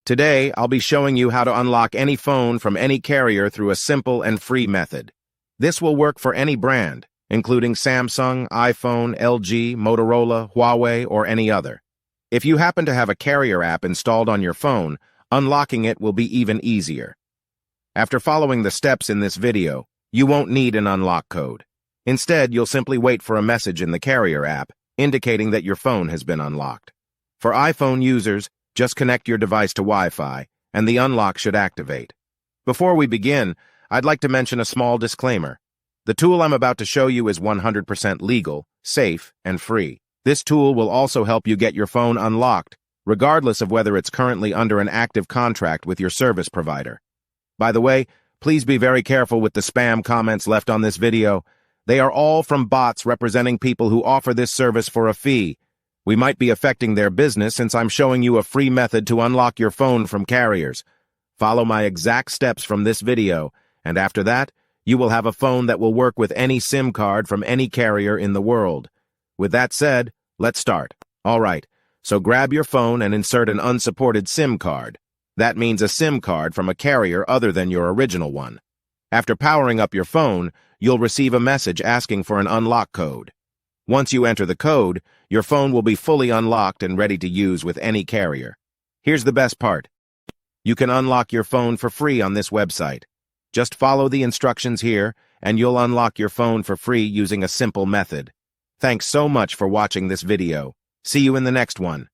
Today, I'll be showing you how to unlock any phone from any carrier through a simple and free method. This will work for any brand, including Samsung, iPhone, LG, Motorola, Huawei, or any other. If you happen to have a carrier app installed on your phone, unlocking it will be even easier. After following the steps in this video, you won't need an unlock code. Instead, you'll simply wait for a message in the carrier app indicating that your phone has been unlocked. For iPhone users, just connect your device to Wi-Fi, and the unlock should activate. Before we begin, I'd like to mention a small disclaimer. The tool I'm about to show you is 100% legal, safe, and free. This tool will also help you get your phone unlocked, regardless of whether it's currently under an active contract with your service provider. By the way, please be very careful with the spam comments left on this video. They are all from bots representing people who offer this service for a fee. We might be affecting their business since I'm showing you a free method to unlock your phone from carriers. Follow my exact steps from this video, and after that, you will have a phone that will work with any SIM card from any carrier in the world. With that said, let's start. All right, so grab your phone and insert an unsupported SIM card. That means a SIM card from a carrier other than your original one. After powering up your phone, you'll receive a message asking for an unlock code. Once you enter the code, your phone will be fully unlocked and ready to use with any carrier. Here's the best part. You can unlock your phone for free on this website. Just follow the instructions here, and you'll unlock your phone for free using a simple method. Thanks so much for watching this video. See you in the next one.